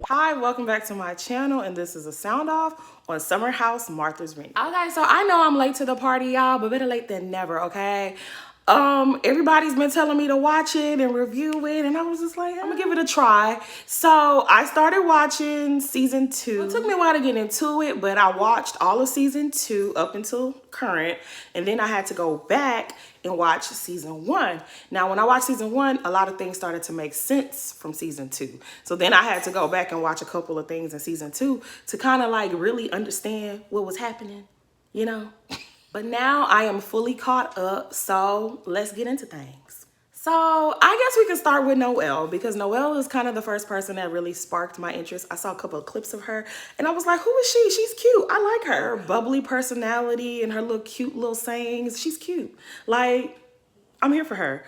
Hi, welcome back to my channel, and this is a sound off on Summer House Martha's Vineyard. Okay, so I know I'm late to the party, y'all, but better late than never, okay? Everybody's been telling me to watch it and review it, and I was just like, I'm gonna give it a try. So I started watching season 2. It took me a while to get into it, but I watched all of season 2 up until current, and then I had to go back and watch season 1. Now, when I watched season 1, a lot of things started to make sense from season 2. So then I had to go back and watch a couple of things in season 2 to kind of like really understand what was happening, you know? But now I am fully caught up, so let's get into things. So I guess we can start with Noelle, because Noelle is kind of the first person that really sparked my interest. I saw a couple of clips of her and I was like, who is she? She's cute. I like her. Her bubbly personality and her little cute little sayings. She's cute. Like, I'm here for her.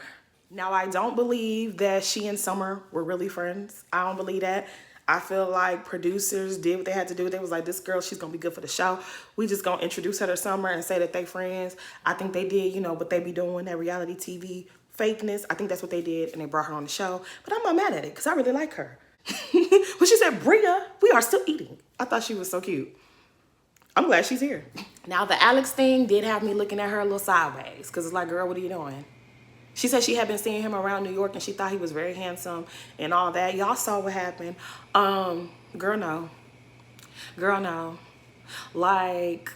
Now, I don't believe that she and Summer were really friends. I don't believe that. I feel like producers did what they had to do. They was like, this girl, she's gonna be good for the show. We just gonna introduce her to Summer and say that they friends. I think they did, you know, what they be doing, that reality TV fakeness. I think that's what they did, and they brought her on the show. But I'm not mad at it, because I really like her. When she said, Bria, we are still eating. I thought she was so cute. I'm glad she's here. Now, the Alex thing did have me looking at her a little sideways, because it's like, girl, what are you doing? She said she had been seeing him around New York and she thought he was very handsome and all that. Y'all saw what happened. Girl, no. Girl, no. Like,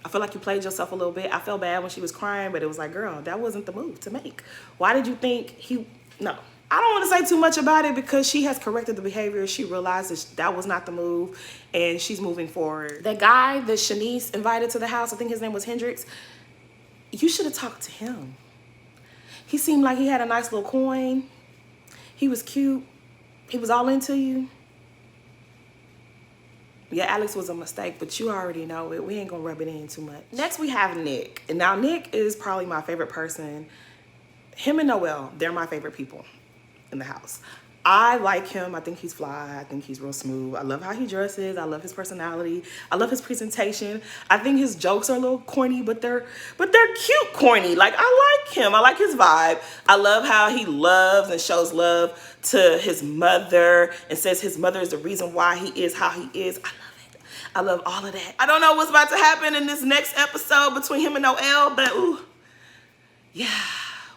I feel like you played yourself a little bit. I felt bad when she was crying, but it was like, girl, that wasn't the move to make. Why did you think he... No. I don't want to say too much about it because she has corrected the behavior. She realizes that was not the move and she's moving forward. The guy that Shanice invited to the house, I think his name was Hendrix, you should have talked to him. He seemed like he had a nice little coin. He was cute. He was all into you. Yeah, Alex was a mistake, but you already know it. We ain't gonna rub it in too much. Next, we have Nick. And now Nick is probably my favorite person. Him and Noelle, they're my favorite people in the house. I like him. I think he's fly. I think he's real smooth. I love how he dresses. I love his personality. I love his presentation. I think his jokes are a little corny, but they're cute corny. Like, I like him. I like his vibe. I love how he loves and shows love to his mother and says his mother is the reason why he is how he is. I love it. I love all of that. I don't know what's about to happen in this next episode between him and Noelle, but ooh, yeah.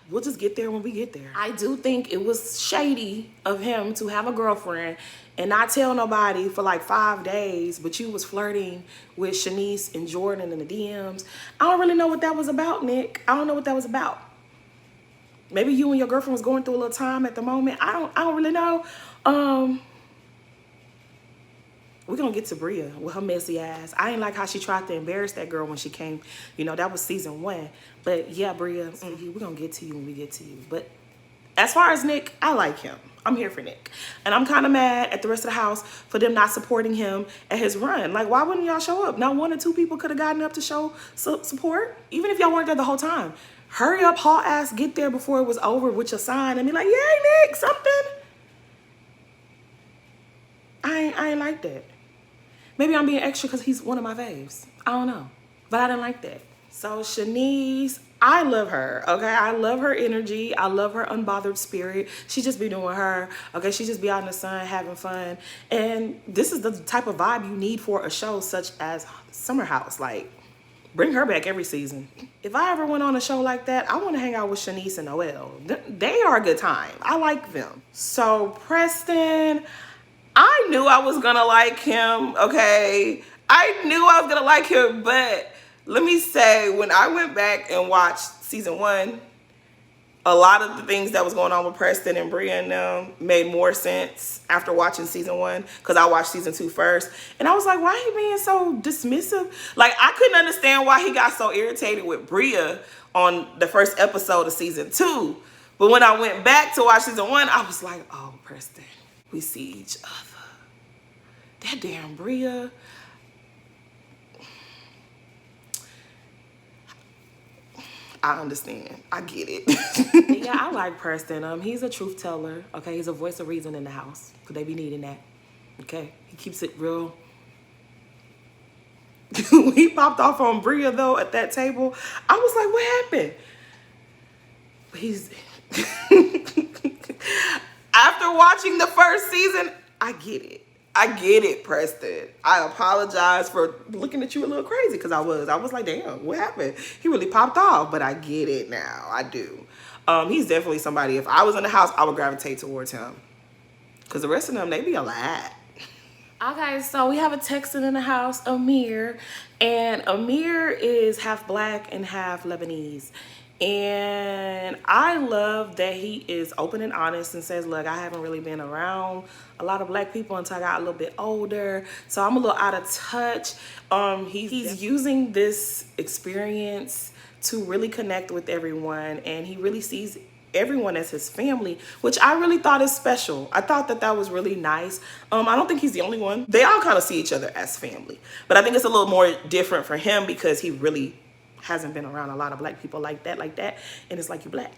We'll just get there when we get there. I do think it was shady of him to have a girlfriend and not tell nobody for like 5 days, but you was flirting with Shanice and Jordan in the DMs. I don't really know what that was about, Nick. I don't know what that was about. Maybe you and your girlfriend was going through a little time at the moment. I don't really know. We're gonna get to Bria with her messy ass. I ain't like how she tried to embarrass that girl when she came. You know, that was season 1. But yeah, Bria, we're gonna get to you when we get to you. But as far as Nick, I like him. I'm here for Nick. And I'm kind of mad at the rest of the house for them not supporting him at his run. Like, why wouldn't y'all show up? Not 1 or 2 people could have gotten up to show support. Even if y'all weren't there the whole time. Hurry up, haul ass, get there before it was over with your sign and be like, yay, Nick, something. I ain't like that. Maybe I'm being extra because he's one of my faves. I don't know. But I didn't like that. So Shanice, I love her, okay? I love her energy. I love her unbothered spirit. She just be doing her, okay? She just be out in the sun having fun. And this is the type of vibe you need for a show such as Summer House. Like, bring her back every season. If I ever went on a show like that, I want to hang out with Shanice and Noelle. They are a good time. I like them. So Preston, I knew I was gonna like him, okay? I knew I was gonna like him, but let me say, when I went back and watched season 1, a lot of the things that was going on with Preston and Bria and them made more sense after watching season 1, because I watched season 2 first. And I was like, why he being so dismissive? Like, I couldn't understand why he got so irritated with Bria on the first episode of season 2. But when I went back to watch season 1, I was like, oh, Preston, we see each other. That damn Bria. I understand. I get it. Yeah, I like Preston. He's a truth teller. Okay, he's a voice of reason in the house. Could they be needing that? Okay, he keeps it real. When he popped off on Bria though at that table, I was like, what happened? He's after watching the first season, I get it. I get it, Preston. I apologize for looking at you a little crazy because I was like, damn, what happened? He really popped off, but I get it now. I do. He's definitely somebody, if I was in the house, I would gravitate towards him. Because the rest of them, they be a lot. Okay, so we have a Texan in the house, Amir. And Amir is half black and half Lebanese. And I love that he is open and honest and says, look, I haven't really been around a lot of black people until I got a little bit older. So I'm a little out of touch. He's using this experience to really connect with everyone. And he really sees everyone as his family, which I really thought is special. I thought that was really nice. I don't think he's the only one. They all kind of see each other as family. But I think it's a little more different for him because he really hasn't been around a lot of black people like that. And it's like, you black.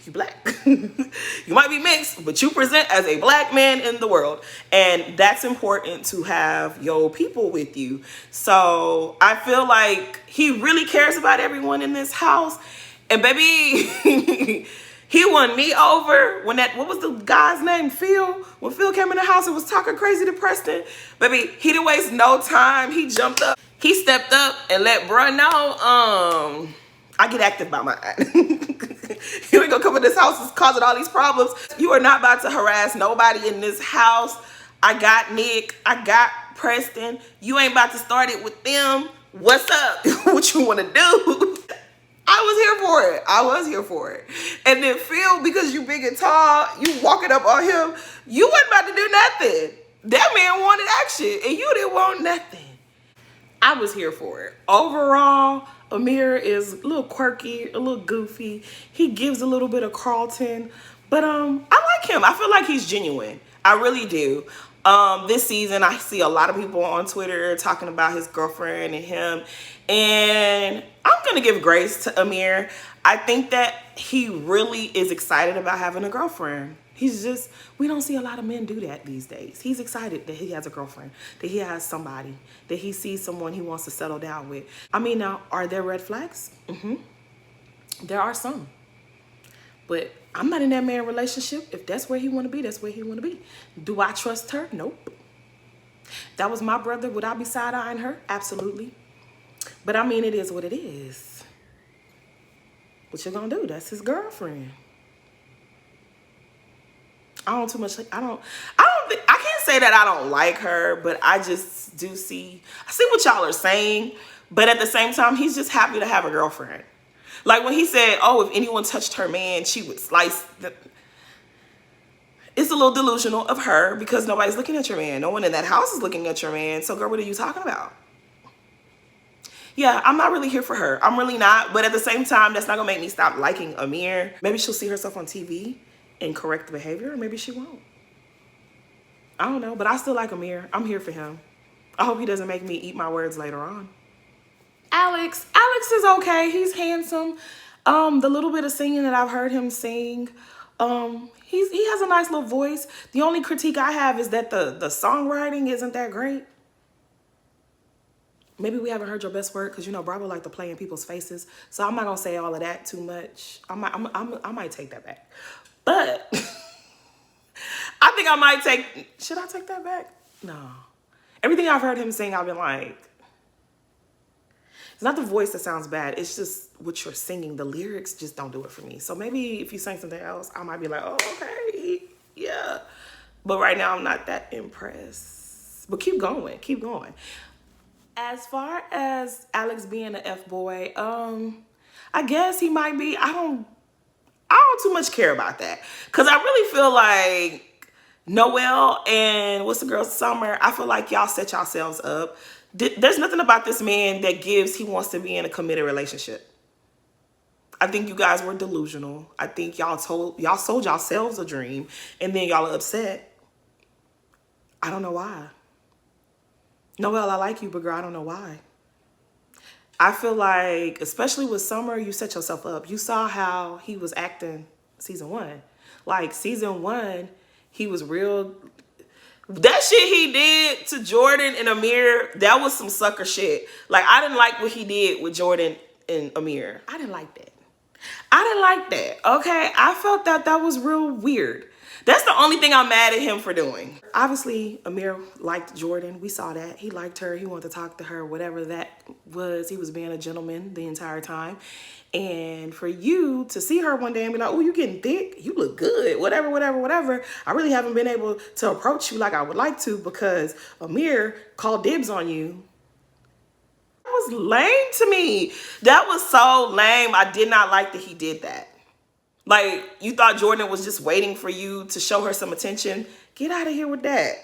You black. You might be mixed, but you present as a black man in the world. And that's important to have your people with you. So I feel like he really cares about everyone in this house. And baby, he won me over when what was the guy's name? Phil? When Phil came in the house and was talking crazy to Preston. Baby, he didn't waste no time. He jumped up. He stepped up and let bruh know, I get active by mine. You ain't gonna come in this house and causing all these problems. You are not about to harass nobody in this house. I got Nick. I got Preston. You ain't about to start it with them. What's up? What you want to do? I was here for it. And then Phil, because you big and tall, you walking up on him, you wasn't about to do nothing. That man wanted action and you didn't want nothing. I was here for it. Overall, Amir is a little quirky, a little goofy. He gives a little bit of Carlton, but I like him. I feel like he's genuine. I really do. This season, I see a lot of people on Twitter talking about his girlfriend and him, and I'm gonna give grace to Amir. I think that he really is excited about having a girlfriend. We don't see a lot of men do that these days. He's excited that he has a girlfriend, that he has somebody, that he sees someone he wants to settle down with. I mean, now, are there red flags? There are some. But I'm not in that man relationship. If that's where he want to be, that's where he want to be. Do I trust her? Nope. That was my brother. Would I be side-eyeing her? Absolutely. But I mean, it is what it is. What you gonna do? That's his girlfriend. I can't say that I don't like her, but I just I see what y'all are saying, but at the same time, he's just happy to have a girlfriend. Like when he said, oh, if anyone touched her man, she would slice it's a little delusional of her because nobody's looking at your man. No one in that house is looking at your man. So girl, what are you talking about? Yeah, I'm not really here for her. I'm really not. But at the same time, that's not gonna make me stop liking Amir. Maybe she'll see herself on TV and correct the behavior, or maybe she won't. I don't know, but I still like Amir. I'm here for him. I hope he doesn't make me eat my words later on. Alex is okay. He's handsome. The little bit of singing that I've heard him sing, he has a nice little voice. The only critique I have is that the songwriting isn't that great. Maybe we haven't heard your best work because, you know, Bravo like to play in people's faces. So I'm not going to say all of that too much. I might take that back. But I think I might should I take that back? No. Everything I've heard him sing, I've been like, it's not the voice that sounds bad. It's just what you're singing. The lyrics just don't do it for me. So maybe if you sang something else, I might be like, oh, okay, yeah. But right now, I'm not that impressed. But keep going, keep going. As far as Alex being an F-boy, I guess he might be. I don't too much care about that. Because I really feel like Noel and what's the girl, Summer, I feel like y'all set yourselves up. There's nothing about this man that he wants to be in a committed relationship. I think you guys were delusional. I think y'all sold yourselves a dream and then y'all are upset. I don't know why. Noel, I like you, but girl, I don't know why. I feel like, especially with Summer, you set yourself up. You saw how he was acting season 1. Like season 1, he was real. That shit he did to Jordan and Amir, that was some sucker shit. Like, I didn't like what he did with Jordan and Amir. I didn't like that. Okay? I felt that was real weird. That's the only thing I'm mad at him for doing. Obviously, Amir liked Jordan. We saw that. He liked her. He wanted to talk to her, whatever that was. He was being a gentleman the entire time. And for you to see her one day and be like, oh, you getting thick? You look good. Whatever, whatever, whatever. I really haven't been able to approach you like I would like to because Amir called dibs on you. That was lame to me. That was so lame. I did not like that he did that. Like, you thought Jordan was just waiting for you to show her some attention? Get out of here with that.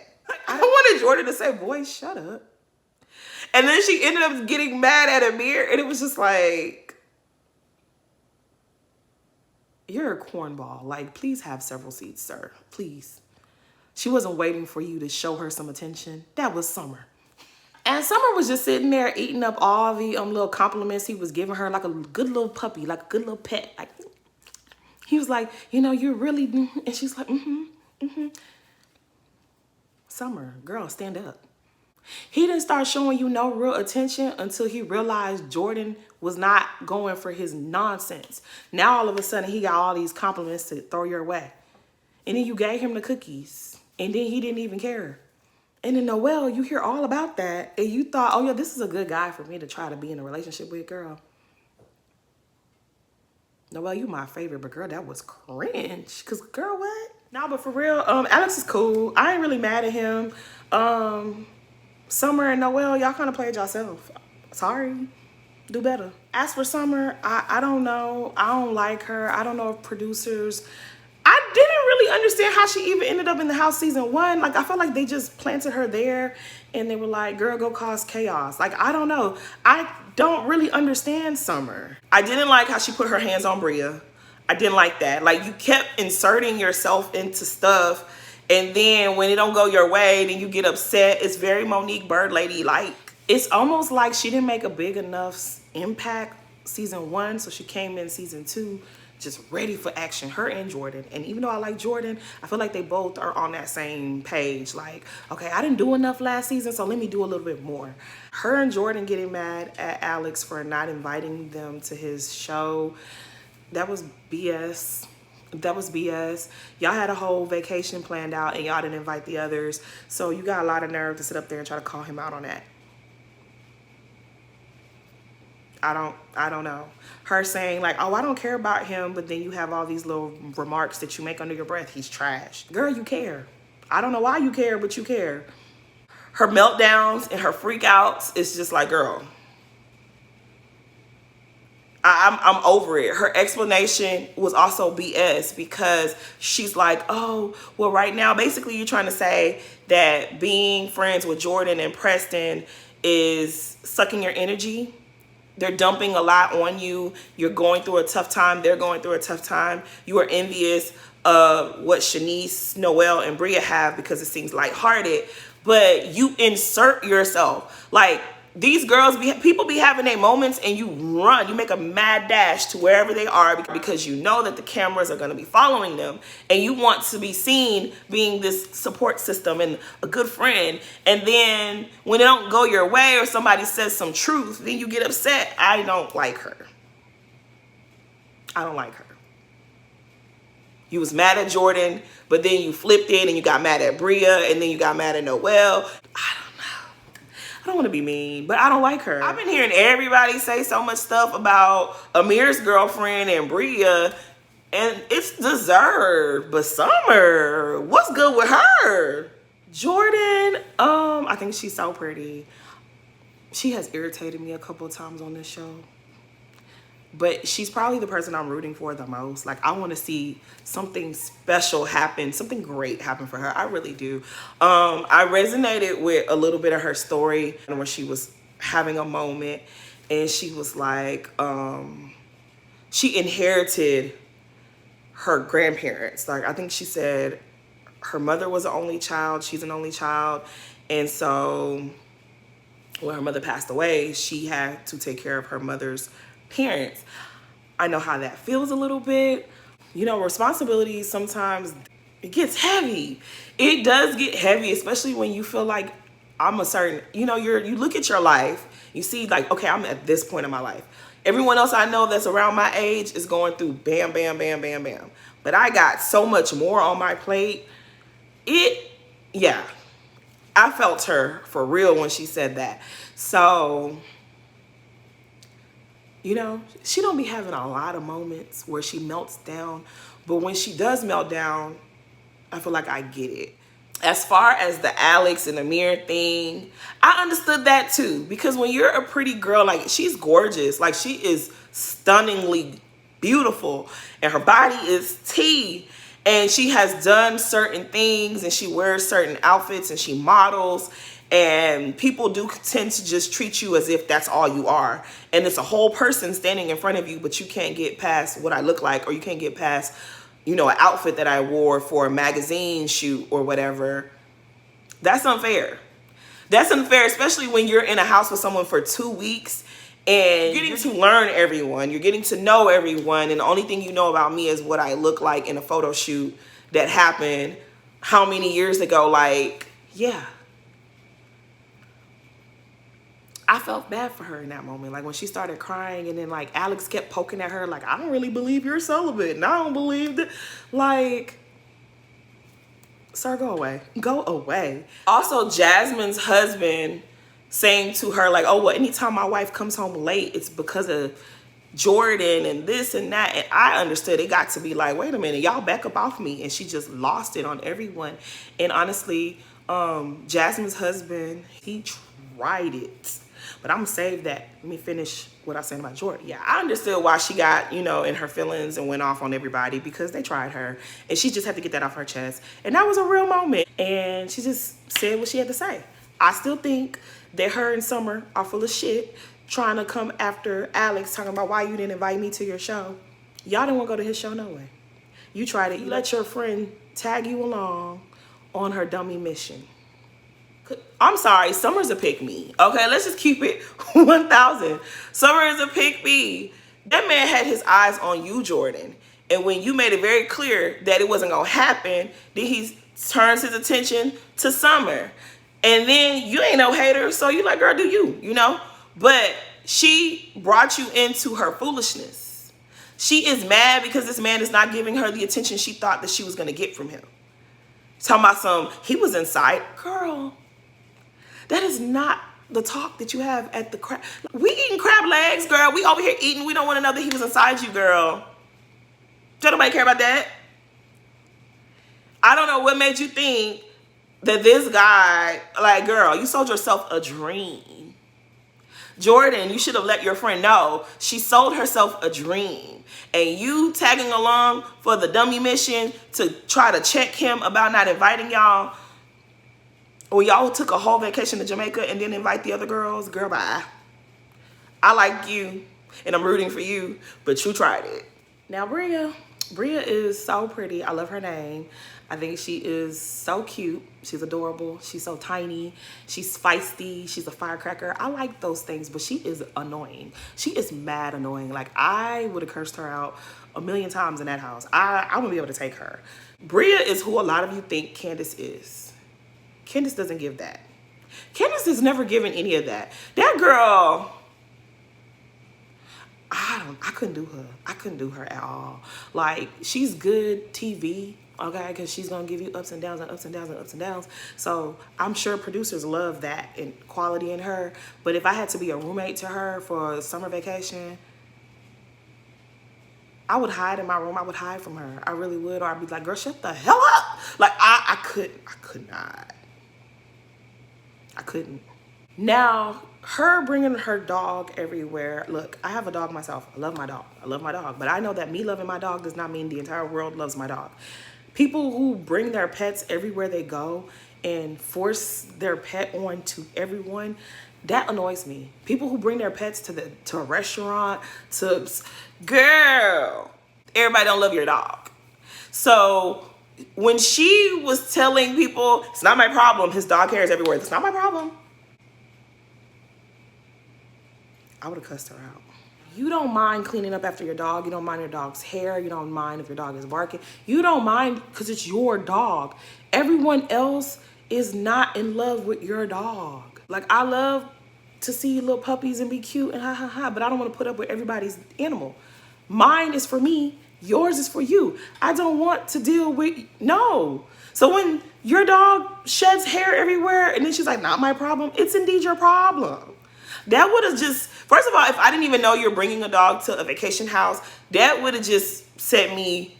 I wanted Jordan to say, boy, shut up. And then she ended up getting mad at Amir, and it was just like, you're a cornball. Like, please have several seats, sir. Please. She wasn't waiting for you to show her some attention. That was Summer. And Summer was just sitting there eating up all the little compliments he was giving her, like a good little puppy, like a good little pet. Like, he was like, you know, you're really, and she's like, Summer, girl, stand up. He didn't start showing you no real attention until he realized Jordan was not going for his nonsense. Now, all of a sudden, he got all these compliments to throw your way. And then you gave him the cookies. And then he didn't even care. And then Noelle, you hear all about that. And you thought, oh, yeah, this is a good guy for me to try to be in a relationship with, girl. Noelle, you my favorite, but girl, that was cringe. Cause girl, what? No, but for real, Alex is cool. I ain't really mad at him. Summer and Noelle, y'all kind of played yourself. Sorry, do better. As for Summer, I don't know. I don't like her. I don't know if producers. I didn't really understand how she even ended up in the house season 1. Like, I felt like they just planted her there and they were like, girl, go cause chaos. Like, I don't know. I don't really understand Summer. I didn't like how she put her hands on Bria. I didn't like that. Like, you kept inserting yourself into stuff, and then when it don't go your way, then you get upset. It's very Monique Bird Lady-like. It's almost like she didn't make a big enough impact season 1, so she came in season 2 just ready for action, her and Jordan. And even though I like Jordan, I feel like they both are on that same page. Like, okay, I didn't do enough last season, so let me do a little bit more. Her and Jordan getting mad at Alex for not inviting them to his show, that was BS. That was BS. Y'all had a whole vacation planned out and y'all didn't invite the others. So you got a lot of nerve to sit up there and try to call him out on that. I don't know. Her saying like, oh, I don't care about him, but then you have all these little remarks that you make under your breath. He's trash. Girl, you care. I don't know why you care, but you care. Her meltdowns and her freakouts, it's just like, girl, I'm over it. Her explanation was also BS because she's like, oh, well, right now, basically you're trying to say that being friends with Jordan and Preston is sucking your energy. They're dumping a lot on you. You're going through a tough time. They're going through a tough time. You are envious of what Shanice, Noelle, and Bria have because it seems lighthearted. But you insert yourself. Like, these girls, people be having their moments and you run. You make a mad dash to wherever they are because you know that the cameras are going to be following them. And you want to be seen being this support system and a good friend. And then when it don't go your way or somebody says some truth, then you get upset. I don't like her. I don't like her. You was mad at Jordan, but then you flipped it and you got mad at Bria and then you got mad at Noelle. I don't want to be mean, but I don't like her. I've been hearing everybody say so much stuff about Amir's girlfriend and Bria, and it's deserved. But Summer, what's good with her? Jordan, I think she's so pretty. She has irritated me a couple of times on this show. But she's probably the person I'm rooting for the most. Like, I want to see something special happen, something great happen for her. I really do. I resonated with a little bit of her story when she was having a moment and she was like, she inherited her grandparents. Like, I think she said her mother was an only child. She's an only child. And so when her mother passed away, she had to take care of her mother's parents. I know how that feels a little bit. You know, responsibilities sometimes it gets heavy. It does get heavy, especially when you feel like I'm a certain, you know, you look at your life, you see like, okay, I'm at this point in my life. Everyone else I know that's around my age is going through bam, bam, bam, bam, bam. but I got so much more on my plate. Yeah, I felt her for real when she said that. So, you know, she don't be having a lot of moments where she melts down, but when she does melt down, I feel like I get it. As far as the Alex and Amir thing, I understood that too. Because when you're a pretty girl, like, she's gorgeous. Like, she is stunningly beautiful. And her body is tea. And she has done certain things. And she wears certain outfits. And she models. And people do tend to just treat you as if that's all you are. And it's a whole person standing in front of you. But you can't get past what I look like. Or you can't get past, you know, an outfit that I wore for a magazine shoot or whatever. That's unfair. That's unfair, especially when you're in a house with someone for 2 weeks and you're getting to learn everyone. You're getting to know everyone. And the only thing you know about me is what I look like in a photo shoot that happened how many years ago. Like, yeah. I felt bad for her in that moment. Like when she started crying and then like Alex kept poking at her like, I don't really believe you're celibate and I don't believe that. Like, sir, go away. Go away. Also, Jasmine's husband saying to her like, oh, well, anytime my wife comes home late, it's because of Jordan and this and that. And I understood it got to be like, wait a minute, y'all back up off me. And she just lost it on everyone. And honestly, Jasmine's husband, he tried it. But I'm gonna save that. Let me finish what I said about Jordan. Yeah, I understood why she got, you know, in her feelings and went off on everybody because they tried her. And she just had to get that off her chest. And that was a real moment. And she just said what she had to say. I still think that her and Summer are full of shit trying to come after Alex talking about why you didn't invite me to your show. Y'all didn't want to go to his show no way. You tried it. You let your friend tag you along on her dummy mission. I'm sorry, Summer's a pick me. Okay, let's just keep it 1,000. Summer is a pick me. That man had his eyes on you, Jordan. And when you made it very clear that it wasn't going to happen, then he turns his attention to Summer. And then you ain't no hater, so you like, girl, do you, you know? But she brought you into her foolishness. She is mad because this man is not giving her the attention she thought that she was going to get from him. Talking about he was inside. Girl, that is not the talk that you have at the crab. We eating crab legs, girl. We over here eating. We don't want to know that he was inside you, girl. Don't nobody care about that. I don't know what made you think that this guy, like, girl, you sold yourself a dream. Jordan, you should have let your friend know she sold herself a dream. And you tagging along for the dummy mission to try to check him about not inviting y'all. Or y'all took a whole vacation to Jamaica and didn't invite the other girls. Girl, bye. I like you and I'm rooting for you, but you tried it. Now, Bria is so pretty. I love her name. I think she is so cute. She's adorable. She's so tiny. She's feisty. She's a firecracker. I like those things, but she is annoying. She is mad annoying. Like, I would have cursed her out a million times in that house. I wouldn't be able to take her. Bria is who a lot of you think Candace is. Candace doesn't give that. Candace has never given any of that. That girl, I couldn't do her. I couldn't do her at all. Like, she's good TV, okay, because she's going to give you ups and downs and ups and downs and ups and downs. So I'm sure producers love that and quality in her. But if I had to be a roommate to her for a summer vacation, I would hide in my room. I would hide from her. I really would. Or I'd be like, girl, shut the hell up. Like, I could not. I couldn't. Now, her bringing her dog everywhere. Look, I have a dog myself. I love my dog. I love my dog. But I know that me loving my dog does not mean the entire world loves my dog. People who bring their pets everywhere they go and force their pet on to everyone, that annoys me. People who bring their pets to a restaurant, girl, everybody don't love your dog. So when she was telling people, it's not my problem, his dog hair is everywhere. It's not my problem. I would have cussed her out. You don't mind cleaning up after your dog. You don't mind your dog's hair. You don't mind if your dog is barking. You don't mind because it's your dog. Everyone else is not in love with your dog. Like, I love to see little puppies and be cute and ha ha ha, but I don't want to put up with everybody's animal. Mine is for me Yours is for you. I don't want to deal with, no. So when your dog sheds hair everywhere and then she's like, not my problem, it's indeed your problem. That would have just, first of all, if I didn't even know you're bringing a dog to a vacation house, that would have just set me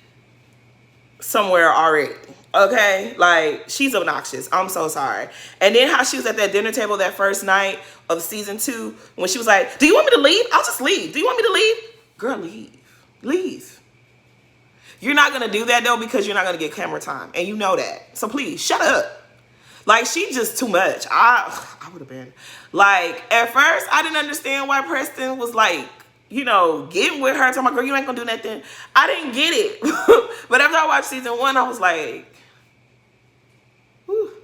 somewhere already. Okay, like, she's obnoxious. I'm so sorry. And then how she was at that dinner table that first night of season 2 when she was like, do you want me to leave? I'll just leave. Do you want me to leave? Girl, leave. You're not gonna do that though, because you're not gonna get camera time, and you know that. So please shut up. Like, she just too much. I would have been like, at first I didn't understand why Preston was like, you know, getting with her, talking about, girl, you ain't gonna do nothing. I didn't get it. But after I watched season 1, I was like, whew,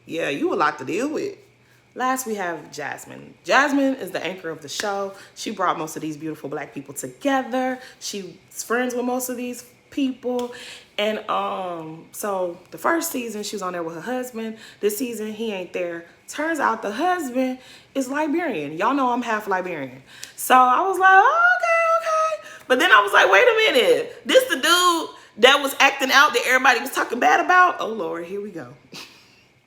yeah, you a lot to deal with. Last, we have Jasmine. Jasmine is the anchor of the show. She brought most of these beautiful black people together. She's friends with most of these people. And so the first season, she was on there with her husband. This season, he ain't there. Turns out the husband is Liberian. Y'all know I'm half Liberian. So I was like, oh, okay. But then I was like, wait a minute. This the dude that was acting out that everybody was talking bad about? Oh, Lord, here we go.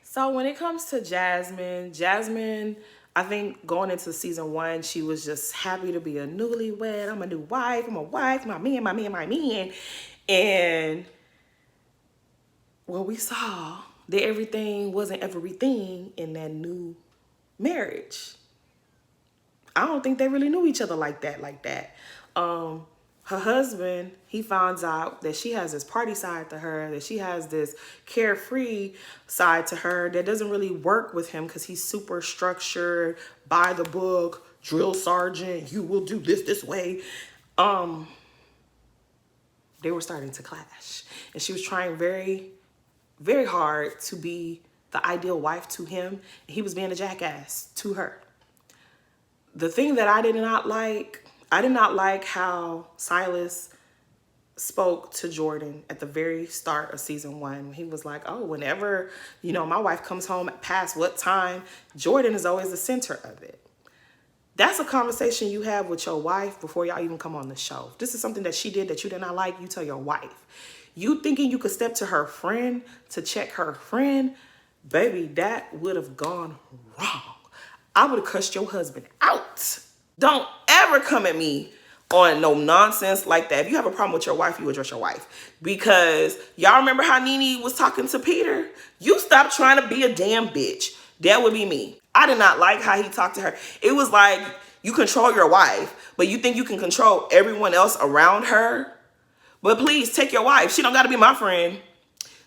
So when it comes to Jasmine, I think going into season 1, she was just happy to be a newlywed. I'm a new wife. I'm a wife. My man. And well, we saw that everything wasn't everything in that new marriage. I don't think they really knew each other like that. Her husband, he finds out that she has this party side to her, that she has this carefree side to her that doesn't really work with him because he's super structured, by the book, drill sergeant, you will do this way. They were starting to clash. And she was trying very, very hard to be the ideal wife to him. And he was being a jackass to her. The thing that I did not like how Silas spoke to Jordan at the very start of season 1. He was like, oh, whenever, you know, my wife comes home past what time, Jordan is always the center of it. That's a conversation you have with your wife before y'all even come on the show. If this is something that she did that you did not like, you tell your wife. You thinking you could step to her friend to check her friend, baby, that would have gone wrong. I would have cussed your husband out. Don't ever come at me on no nonsense like that. If you have a problem with your wife, you address your wife. Because y'all remember how Nene was talking to Peter? You stop trying to be a damn bitch. That would be me. I did not like how he talked to her. It was like, you control your wife, but you think you can control everyone else around her? But please, take your wife. She don't got to be my friend.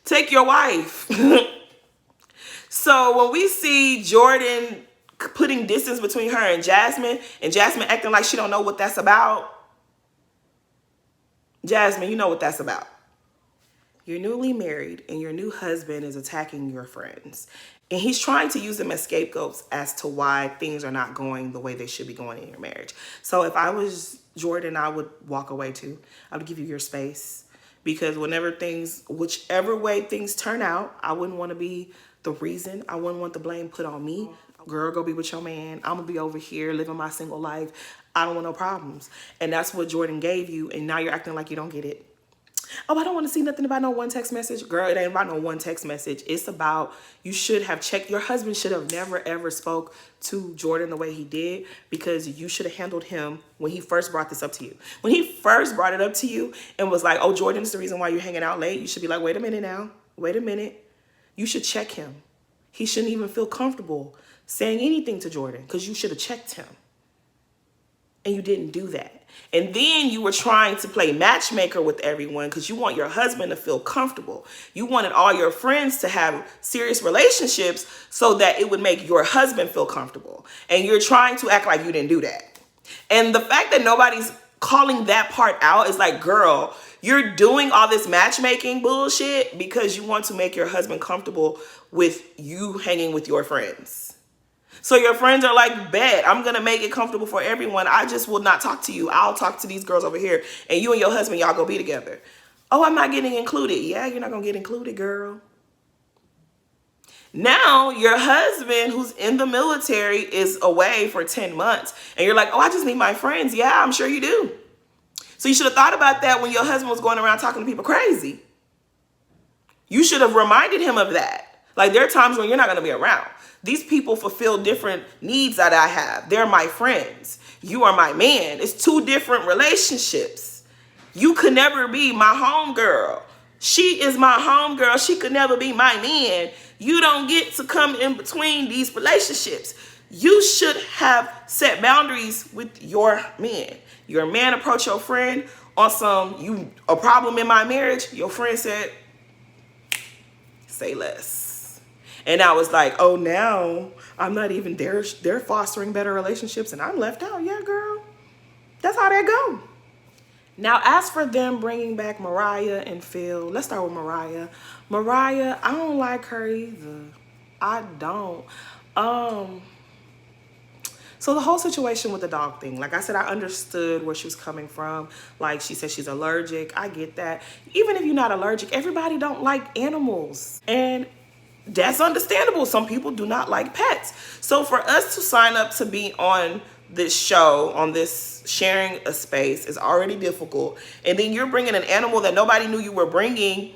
Take your wife. So when we see Jordan putting distance between her and Jasmine acting like she don't know what that's about. Jasmine, you know what that's about. You're newly married and your new husband is attacking your friends. And he's trying to use them as scapegoats as to why things are not going the way they should be going in your marriage. So if I was Jordan, I would walk away too. I would give you your space. Because whichever way things turn out, I wouldn't want to be the reason. I wouldn't want the blame put on me. Girl, go be with your man. I'm going to be over here living my single life. I don't want no problems. And that's what Jordan gave you. And now you're acting like you don't get it. Oh, I don't want to see nothing about no one text message. Girl, it ain't about no one text message. It's about, you should have checked. Your husband should have never, ever spoke to Jordan the way he did, because you should have handled him when he first brought this up to you. When he first brought it up to you and was like, oh, Jordan is the reason why you're hanging out late. You should be like, wait a minute now. Wait a minute. You should check him. He shouldn't even feel comfortable saying anything to Jordan because you should have checked him. And you didn't do that. And then you were trying to play matchmaker with everyone because you want your husband to feel comfortable. You wanted all your friends to have serious relationships so that it would make your husband feel comfortable. And you're trying to act like you didn't do that. And the fact that nobody's calling that part out is like, girl, you're doing all this matchmaking bullshit because you want to make your husband comfortable with you hanging with your friends. So your friends are like, bet, I'm going to make it comfortable for everyone. I just will not talk to you. I'll talk to these girls over here. And you and your husband, y'all go be together. Oh, I'm not getting included. Yeah, you're not going to get included, girl. Now your husband who's in the military is away for 10 months. And you're like, oh, I just need my friends. Yeah, I'm sure you do. So you should have thought about that when your husband was going around talking to people crazy. You should have reminded him of that. Like, there are times when you're not going to be around. These people fulfill different needs that I have. They're my friends. You are my man. It's two different relationships. You could never be my homegirl. She is my homegirl. She could never be my man. You don't get to come in between these relationships. You should have set boundaries with your man. Your man approached your friend on some, a problem in my marriage. Your friend said, say less. And I was like, oh, now I'm not even there. They're fostering better relationships and I'm left out. Yeah, girl. That's how that go. Now, as for them bringing back Mariah and Phil, let's start with Mariah. Mariah, I don't like her either. I don't. So the whole situation with the dog thing, like I said, I understood where she was coming from. Like, she said she's allergic. I get that. Even if you're not allergic, everybody don't like animals. And that's understandable. Some people do not like pets. So for us to sign up to be on this show, on this sharing a space, is already difficult. And then you're bringing an animal that nobody knew you were bringing.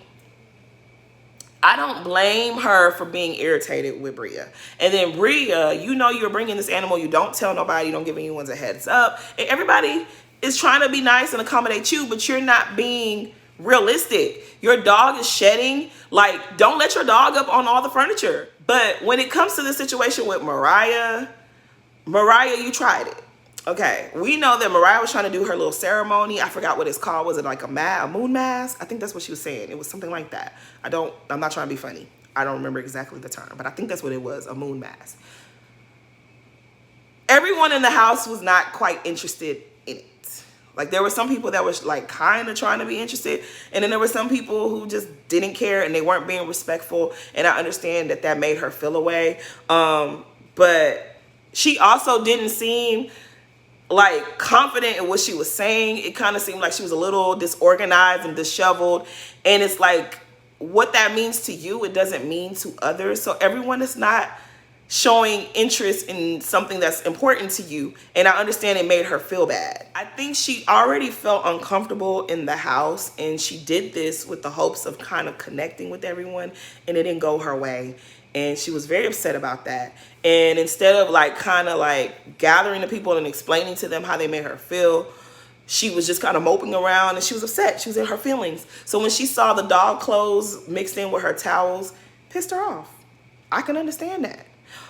I don't blame her for being irritated with Bria. And then Bria, you know you're bringing this animal. You don't tell nobody. You don't give anyone a heads up. And everybody is trying to be nice and accommodate you, but you're not being realistic. Your dog is shedding. Like, don't let your dog up on all the furniture. But when it comes to the situation with Mariah, you tried it. Okay, we know that Mariah was trying to do her little ceremony. I forgot what it's called. Was it like a moon mask? I think that's what she was saying. It was something like that. I'm not trying to be funny. I don't remember exactly the term, but I think that's what it was, a moon mask. Everyone in the house was not quite interested in it. Like, there were some people that was like kind of trying to be interested, and then there were some people who just didn't care and they weren't being respectful, and I understand that that made her feel away. But she also didn't seem like confident in what she was saying. It kind of seemed like she was a little disorganized and disheveled. And it's like, what that means to you, it doesn't mean to others. So everyone is not showing interest in something that's important to you. And I understand it made her feel bad. I think she already felt uncomfortable in the house, and she did this with the hopes of kind of connecting with everyone, and it didn't go her way. And she was very upset about that. And instead of like kind of like gathering the people and explaining to them how they made her feel, she was just kind of moping around, and she was upset. She was in her feelings. So when she saw the dog clothes mixed in with her towels, pissed her off. I can understand that.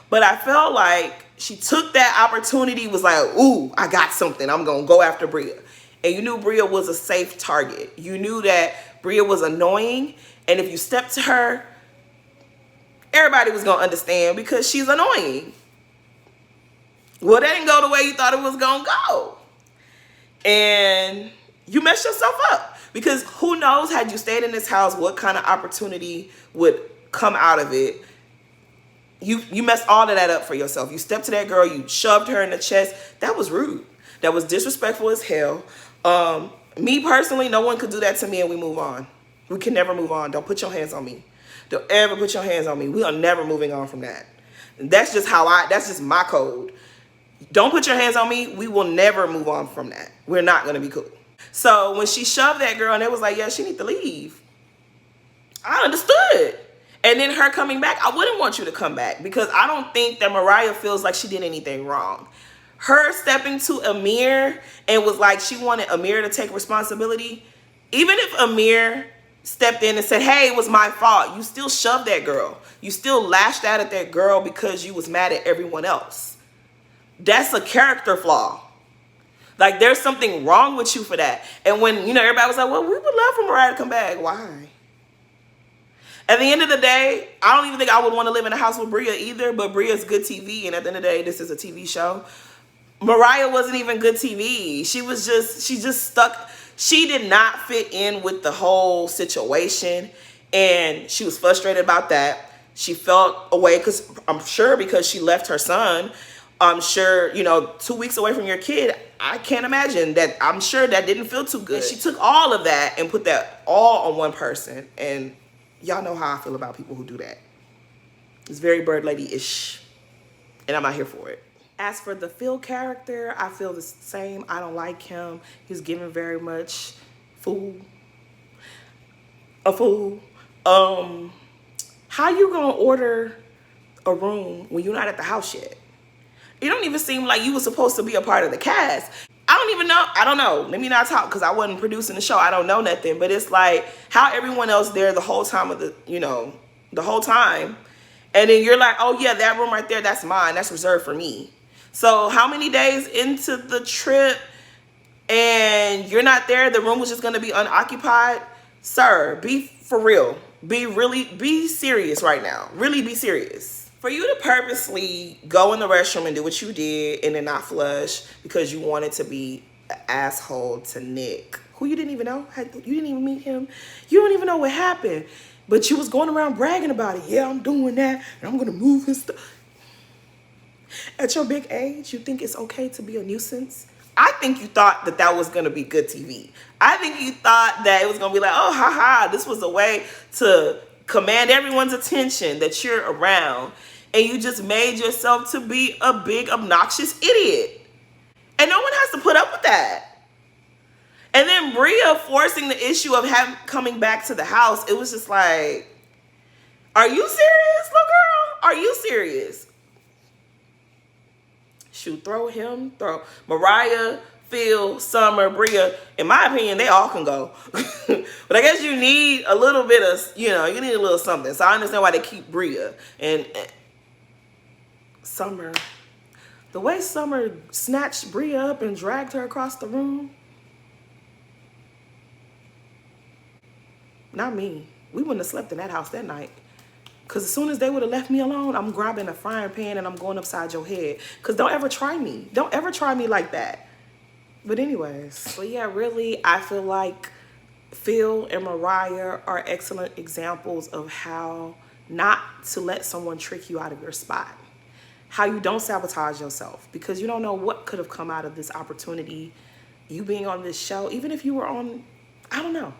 But I felt like she took that opportunity, was like, ooh, I got something. I'm going to go after Bria. And you knew Bria was a safe target. You knew that Bria was annoying. And if you stepped to her, everybody was going to understand because she's annoying. Well, that didn't go the way you thought it was going to go. And you messed yourself up. Because who knows, had you stayed in this house, what kind of opportunity would come out of it. You messed all of that up for yourself. You stepped to that girl, you shoved her in the chest. That was rude. That was disrespectful as hell. Me personally, no one could do that to me and we move on. We can never move on. Don't put your hands on me. Don't ever put your hands on me. We are never moving on from that. That's just that's just my code. Don't put your hands on me. We will never move on from that. We're not going to be cool. So when she shoved that girl and it was like, yeah, she need to leave. I understood. And then her coming back, I wouldn't want you to come back because I don't think that Mariah feels like she did anything wrong. Her stepping to Amir and was like she wanted Amir to take responsibility. Even if Amir stepped in and said, hey, it was my fault, you still shoved that girl. You still lashed out at that girl because you was mad at everyone else. That's a character flaw. Like, there's something wrong with you for that. And when, everybody was like, well, we would love for Mariah to come back. Why? At the end of the day, I don't even think I would want to live in a house with Bria either, but Bria's good TV, and at the end of the day, this is a TV show. Mariah wasn't even good TV. She just stuck. She did not fit in with the whole situation, and she was frustrated about that. She felt away because she left her son. I'm sure, 2 weeks away from your kid, I can't imagine that. I'm sure that didn't feel too good. She took all of that and put that all on one person, and y'all know how I feel about people who do that. It's very bird lady-ish, and I'm not here for it. As for the Phil character, I feel the same. I don't like him. He's given very much a fool. How you gonna order a room when you're not at the house yet? It don't even seem like you were supposed to be a part of the cast. I don't know. Let me not talk because I wasn't producing the show. I don't know nothing. But it's like how everyone else there the whole time of the whole time. And then you're like, oh yeah, that room right there, that's mine. That's reserved for me. So how many days into the trip and you're not there, the room was just going to be unoccupied? Sir, be for real. Be serious right now. Really be serious. For you to purposely go in the restroom and do what you did and then not flush because you wanted to be an asshole to Nick, who you didn't even know, you didn't even meet him, you don't even know what happened, but you was going around bragging about it. Yeah, I'm doing that and I'm gonna move his stuff. At your big age, you think it's okay to be a nuisance? I think you thought that that was going to be good TV. I think you thought that it was going to be like, oh, haha, this was a way to command everyone's attention that you're around. And you just made yourself to be a big, obnoxious idiot. And no one has to put up with that. And then Bria forcing the issue of coming back to the house, it was just like, are you serious, little girl? Are you serious? Shoot, throw Mariah, Phil, Summer, Bria. In my opinion, they all can go. But I guess you need a little bit of, you need a little something. So I understand why they keep Bria. And Summer, the way Summer snatched Bria up and dragged her across the room. Not me. We wouldn't have slept in that house that night. Because as soon as they would have left me alone, I'm grabbing a frying pan and I'm going upside your head. Because don't ever try me. Don't ever try me like that. But anyways. But yeah, really, I feel like Phil and Mariah are excellent examples of how not to let someone trick you out of your spot. How you don't sabotage yourself. Because you don't know what could have come out of this opportunity. You being on this show. Even if you were on, I don't know.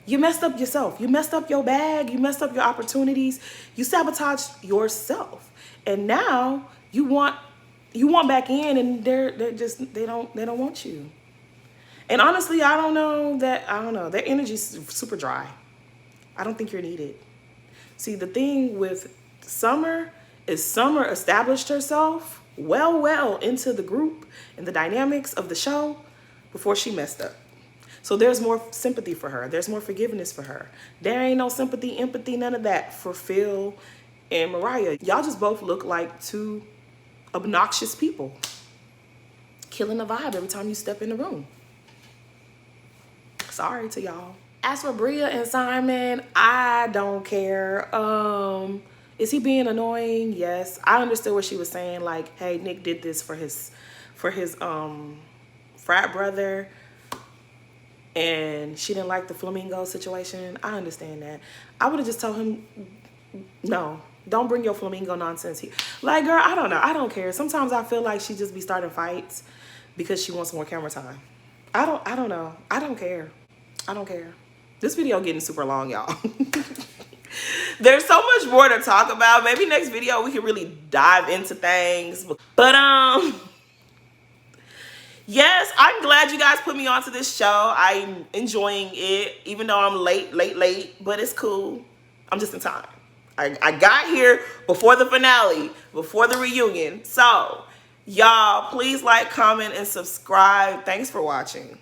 You messed up yourself. You messed up your bag. You messed up your opportunities. You sabotaged yourself. And now you want back in and they don't want you. And honestly, I don't know. Their energy's super dry. I don't think you're needed. See, the thing with Summer is Summer established herself well into the group and the dynamics of the show before she messed up. So there's more sympathy for her. There's more forgiveness for her. There ain't no sympathy, empathy, none of that for Phil and Mariah. Y'all just both look like two obnoxious people. Killing the vibe every time you step in the room. Sorry to y'all. As for Bria and Simon, I don't care. Is he being annoying? Yes. I understood what she was saying. Like, hey, Nick did this for his frat brother. And she didn't like the flamingo situation. I understand that. I would have just told him, no, don't bring your flamingo nonsense here. Like, girl, I don't know. I don't care. Sometimes I feel like she just be starting fights because she wants more camera time. I don't know. I don't care. I don't care. This video getting super long, y'all. There's so much more to talk about. Maybe next video we can really dive into things. But yes, I'm glad you guys put me onto this show. I'm enjoying it, even though I'm late, but it's cool. I'm just in time. I got here before the finale, before the reunion. So, y'all, please like, comment, and subscribe. Thanks for watching.